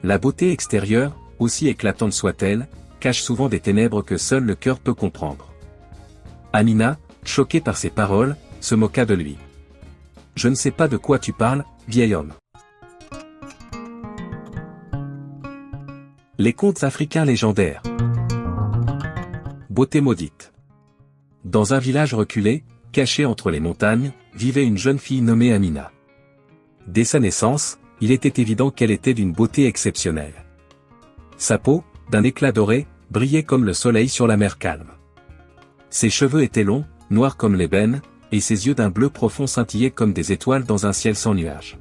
La beauté extérieure, aussi éclatante soit-elle, cache souvent des ténèbres que seul le cœur peut comprendre. Amina, choquée par ces paroles, se moqua de lui. « Je ne sais pas de quoi tu parles, vieil homme. » Les contes africains légendaires. Beauté maudite. Dans un village reculé, caché entre les montagnes, vivait une jeune fille nommée Amina. Dès sa naissance, il était évident qu'elle était d'une beauté exceptionnelle. Sa peau, d'un éclat doré, brillait comme le soleil sur la mer calme. Ses cheveux étaient longs, noirs comme l'ébène, et ses yeux d'un bleu profond scintillaient comme des étoiles dans un ciel sans nuages.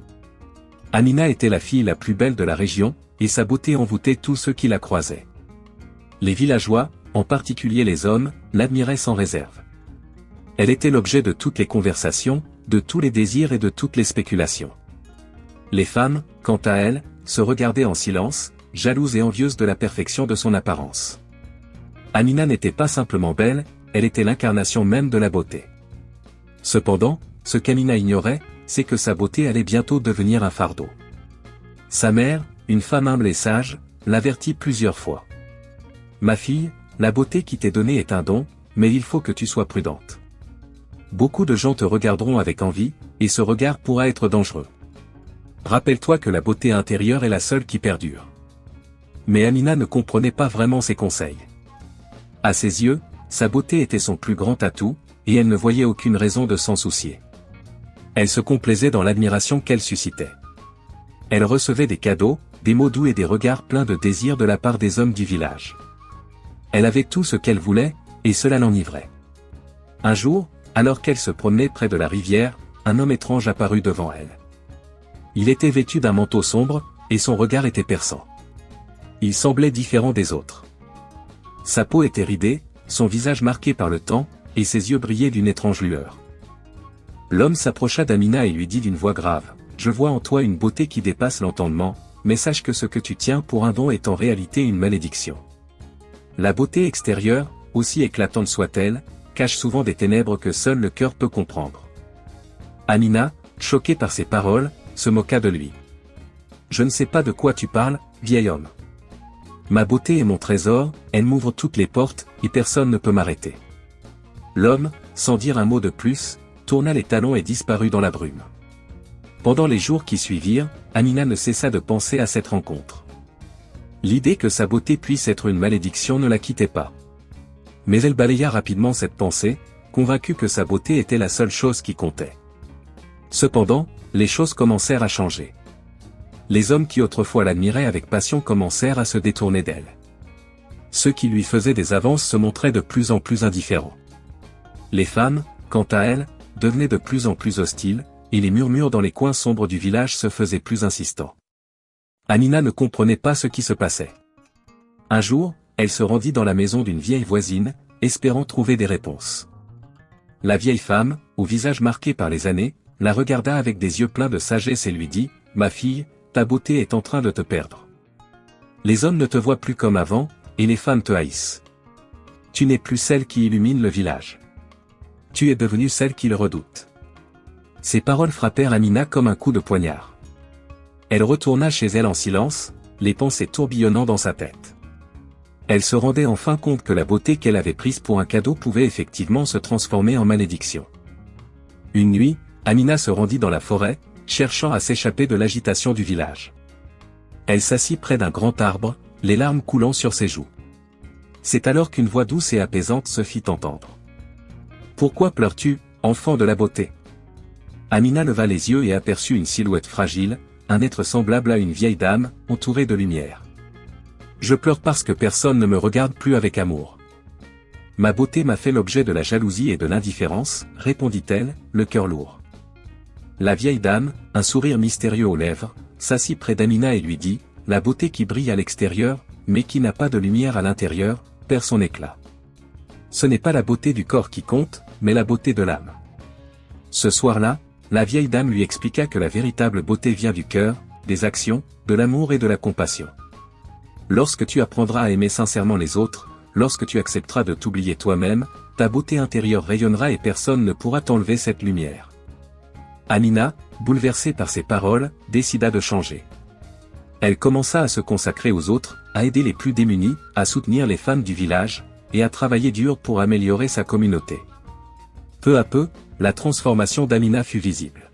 Amina était la fille la plus belle de la région, et sa beauté envoûtait tous ceux qui la croisaient. Les villageois, en particulier les hommes, l'admiraient sans réserve. Elle était l'objet de toutes les conversations, de tous les désirs et de toutes les spéculations. Les femmes, quant à elles, se regardaient en silence, jalouses et envieuses de la perfection de son apparence. Amina n'était pas simplement belle, elle était l'incarnation même de la beauté. Cependant, ce qu'Amina ignorait, c'est que sa beauté allait bientôt devenir un fardeau. Sa mère, une femme humble et sage, l'avertit plusieurs fois. « Ma fille, la beauté qui t'est donnée est un don, mais il faut que tu sois prudente. Beaucoup de gens te regarderont avec envie, et ce regard pourra être dangereux. Rappelle-toi que la beauté intérieure est la seule qui perdure. » Mais Amina ne comprenait pas vraiment ses conseils. À ses yeux, sa beauté était son plus grand atout, et elle ne voyait aucune raison de s'en soucier. Elle se complaisait dans l'admiration qu'elle suscitait. Elle recevait des cadeaux, des mots doux et des regards pleins de désir de la part des hommes du village. Elle avait tout ce qu'elle voulait, et cela l'enivrait. Un jour, alors qu'elle se promenait près de la rivière, un homme étrange apparut devant elle. Il était vêtu d'un manteau sombre, et son regard était perçant. Il semblait différent des autres. Sa peau était ridée, son visage marqué par le temps, et ses yeux brillaient d'une étrange lueur. L'homme s'approcha d'Amina et lui dit d'une voix grave, « Je vois en toi une beauté qui dépasse l'entendement, mais sache que ce que tu tiens pour un don est en réalité une malédiction. La beauté extérieure, aussi éclatante soit-elle, cache souvent des ténèbres que seul le cœur peut comprendre. » Amina, choquée par ces paroles, se moqua de lui. « Je ne sais pas de quoi tu parles, vieil homme. Ma beauté est mon trésor, elle m'ouvre toutes les portes, et personne ne peut m'arrêter. » L'homme, sans dire un mot de plus, tourna les talons et disparut dans la brume. Pendant les jours qui suivirent, Amina ne cessa de penser à cette rencontre. L'idée que sa beauté puisse être une malédiction ne la quittait pas. Mais elle balaya rapidement cette pensée, convaincue que sa beauté était la seule chose qui comptait. Cependant, les choses commencèrent à changer. Les hommes qui autrefois l'admiraient avec passion commencèrent à se détourner d'elle. Ceux qui lui faisaient des avances se montraient de plus en plus indifférents. Les femmes, quant à elles, devenaient de plus en plus hostiles, et les murmures dans les coins sombres du village se faisaient plus insistants. Amina ne comprenait pas ce qui se passait. Un jour, elle se rendit dans la maison d'une vieille voisine, espérant trouver des réponses. La vieille femme, au visage marqué par les années, la regarda avec des yeux pleins de sagesse et lui dit, « Ma fille, ta beauté est en train de te perdre. Les hommes ne te voient plus comme avant, et les femmes te haïssent. Tu n'es plus celle qui illumine le village. Tu es devenue celle qui le redoute. » Ces paroles frappèrent Amina comme un coup de poignard. Elle retourna chez elle en silence, les pensées tourbillonnant dans sa tête. Elle se rendait enfin compte que la beauté qu'elle avait prise pour un cadeau pouvait effectivement se transformer en malédiction. Une nuit, Amina se rendit dans la forêt, cherchant à s'échapper de l'agitation du village. Elle s'assit près d'un grand arbre, les larmes coulant sur ses joues. C'est alors qu'une voix douce et apaisante se fit entendre. « Pourquoi pleures-tu, enfant de la beauté ?» Amina leva les yeux et aperçut une silhouette fragile, un être semblable à une vieille dame, entourée de lumière. « Je pleure parce que personne ne me regarde plus avec amour. Ma beauté m'a fait l'objet de la jalousie et de l'indifférence, » répondit-elle, le cœur lourd. La vieille dame, un sourire mystérieux aux lèvres, s'assit près d'Amina et lui dit, « La beauté qui brille à l'extérieur, mais qui n'a pas de lumière à l'intérieur, perd son éclat. Ce n'est pas la beauté du corps qui compte, mais la beauté de l'âme. » Ce soir-là, la vieille dame lui expliqua que la véritable beauté vient du cœur, des actions, de l'amour et de la compassion. Lorsque tu apprendras à aimer sincèrement les autres, lorsque tu accepteras de t'oublier toi-même, ta beauté intérieure rayonnera et personne ne pourra t'enlever cette lumière. Amina, bouleversée par ces paroles, décida de changer. Elle commença à se consacrer aux autres, à aider les plus démunis, à soutenir les femmes du village, et à travailler dur pour améliorer sa communauté. Peu à peu, la transformation d'Amina fut visible.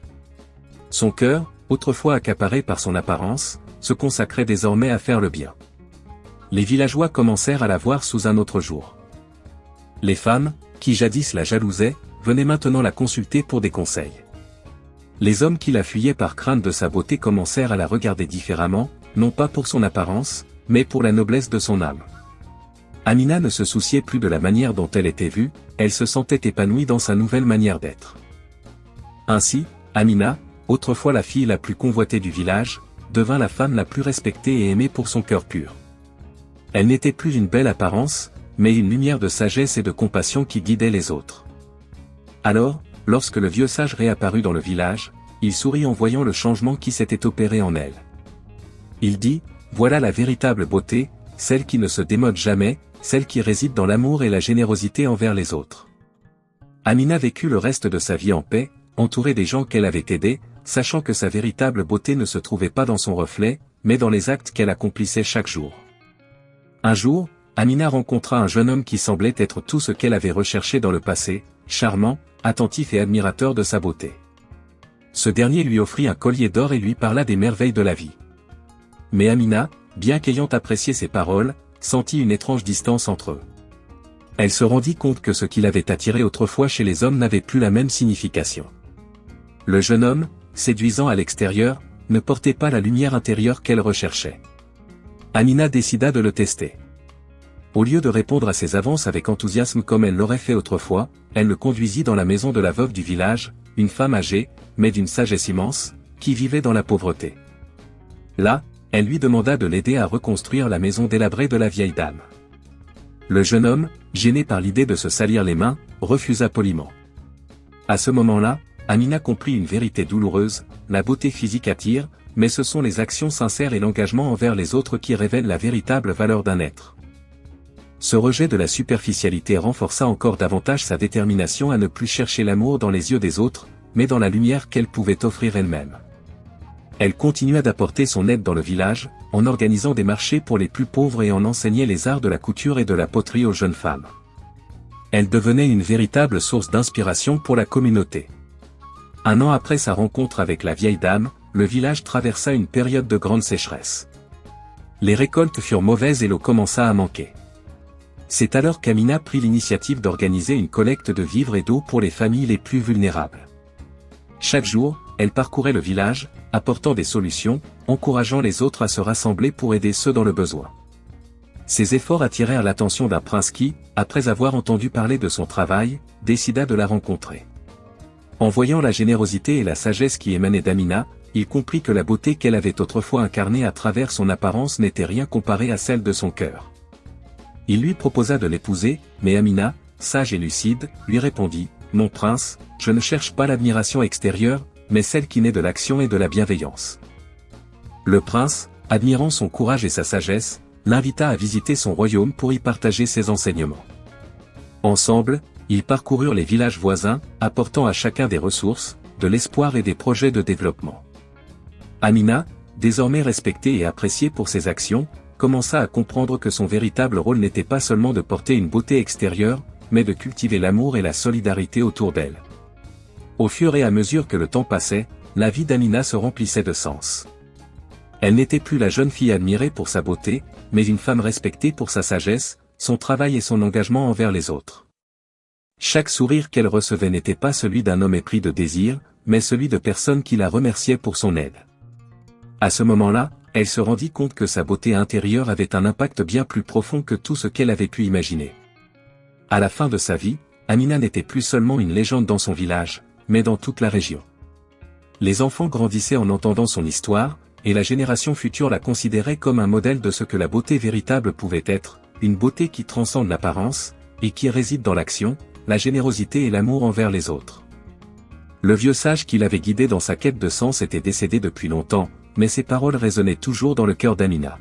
Son cœur, autrefois accaparé par son apparence, se consacrait désormais à faire le bien. Les villageois commencèrent à la voir sous un autre jour. Les femmes, qui jadis la jalousaient, venaient maintenant la consulter pour des conseils. Les hommes qui la fuyaient par crainte de sa beauté commencèrent à la regarder différemment, non pas pour son apparence, mais pour la noblesse de son âme. Amina ne se souciait plus de la manière dont elle était vue, elle se sentait épanouie dans sa nouvelle manière d'être. Ainsi, Amina, autrefois la fille la plus convoitée du village, devint la femme la plus respectée et aimée pour son cœur pur. Elle n'était plus une belle apparence, mais une lumière de sagesse et de compassion qui guidait les autres. Alors, lorsque le vieux sage réapparut dans le village, il sourit en voyant le changement qui s'était opéré en elle. Il dit, « Voilà la véritable beauté, celle qui ne se démode jamais, celle qui réside dans l'amour et la générosité envers les autres. » Amina vécut le reste de sa vie en paix, entourée des gens qu'elle avait aidés, sachant que sa véritable beauté ne se trouvait pas dans son reflet, mais dans les actes qu'elle accomplissait chaque jour. Un jour, Amina rencontra un jeune homme qui semblait être tout ce qu'elle avait recherché dans le passé, charmant, attentif et admirateur de sa beauté. Ce dernier lui offrit un collier d'or et lui parla des merveilles de la vie. Mais Amina, bien qu'ayant apprécié ses paroles, sentit une étrange distance entre eux. Elle se rendit compte que ce qui l'avait attiré autrefois chez les hommes n'avait plus la même signification. Le jeune homme, séduisant à l'extérieur, ne portait pas la lumière intérieure qu'elle recherchait. Amina décida de le tester. Au lieu de répondre à ses avances avec enthousiasme comme elle l'aurait fait autrefois, elle le conduisit dans la maison de la veuve du village, une femme âgée, mais d'une sagesse immense, qui vivait dans la pauvreté. Là, elle lui demanda de l'aider à reconstruire la maison délabrée de la vieille dame. Le jeune homme, gêné par l'idée de se salir les mains, refusa poliment. À ce moment-là, Amina comprit une vérité douloureuse, la beauté physique attire, mais ce sont les actions sincères et l'engagement envers les autres qui révèlent la véritable valeur d'un être. Ce rejet de la superficialité renforça encore davantage sa détermination à ne plus chercher l'amour dans les yeux des autres, mais dans la lumière qu'elle pouvait offrir elle-même. Elle continua d'apporter son aide dans le village, en organisant des marchés pour les plus pauvres et en enseignant les arts de la couture et de la poterie aux jeunes femmes. Elle devenait une véritable source d'inspiration pour la communauté. Un an après sa rencontre avec la vieille dame, le village traversa une période de grande sécheresse. Les récoltes furent mauvaises et l'eau commença à manquer. C'est alors qu'Amina prit l'initiative d'organiser une collecte de vivres et d'eau pour les familles les plus vulnérables. Chaque jour, elle parcourait le village, apportant des solutions, encourageant les autres à se rassembler pour aider ceux dans le besoin. Ses efforts attirèrent l'attention d'un prince qui, après avoir entendu parler de son travail, décida de la rencontrer. En voyant la générosité et la sagesse qui émanaient d'Amina, il comprit que la beauté qu'elle avait autrefois incarnée à travers son apparence n'était rien comparée à celle de son cœur. Il lui proposa de l'épouser, mais Amina, sage et lucide, lui répondit, « Mon prince, je ne cherche pas l'admiration extérieure, mais celle qui naît de l'action et de la bienveillance. » Le prince, admirant son courage et sa sagesse, l'invita à visiter son royaume pour y partager ses enseignements. Ensemble, ils parcoururent les villages voisins, apportant à chacun des ressources, de l'espoir et des projets de développement. Amina, désormais respectée et appréciée pour ses actions, commença à comprendre que son véritable rôle n'était pas seulement de porter une beauté extérieure, mais de cultiver l'amour et la solidarité autour d'elle. Au fur et à mesure que le temps passait, la vie d'Amina se remplissait de sens. Elle n'était plus la jeune fille admirée pour sa beauté, mais une femme respectée pour sa sagesse, son travail et son engagement envers les autres. Chaque sourire qu'elle recevait n'était pas celui d'un homme épris de désir, mais celui de personnes qui la remerciaient pour son aide. À ce moment-là, elle se rendit compte que sa beauté intérieure avait un impact bien plus profond que tout ce qu'elle avait pu imaginer. À la fin de sa vie, Amina n'était plus seulement une légende dans son village, mais dans toute la région. Les enfants grandissaient en entendant son histoire, et la génération future la considérait comme un modèle de ce que la beauté véritable pouvait être, une beauté qui transcende l'apparence, et qui réside dans l'action, la générosité et l'amour envers les autres. Le vieux sage qui l'avait guidé dans sa quête de sens était décédé depuis longtemps, mais ses paroles résonnaient toujours dans le cœur d'Amina.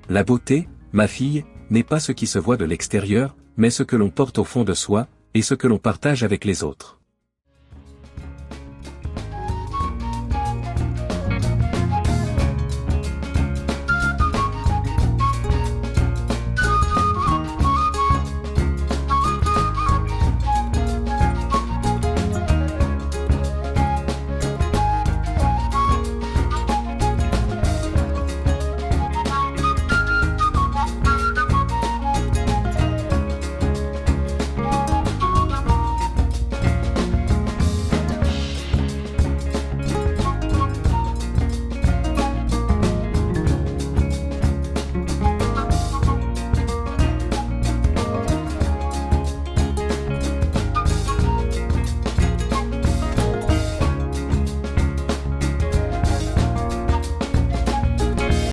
La beauté, ma fille, n'est pas ce qui se voit de l'extérieur, mais ce que l'on porte au fond de soi, et ce que l'on partage avec les autres.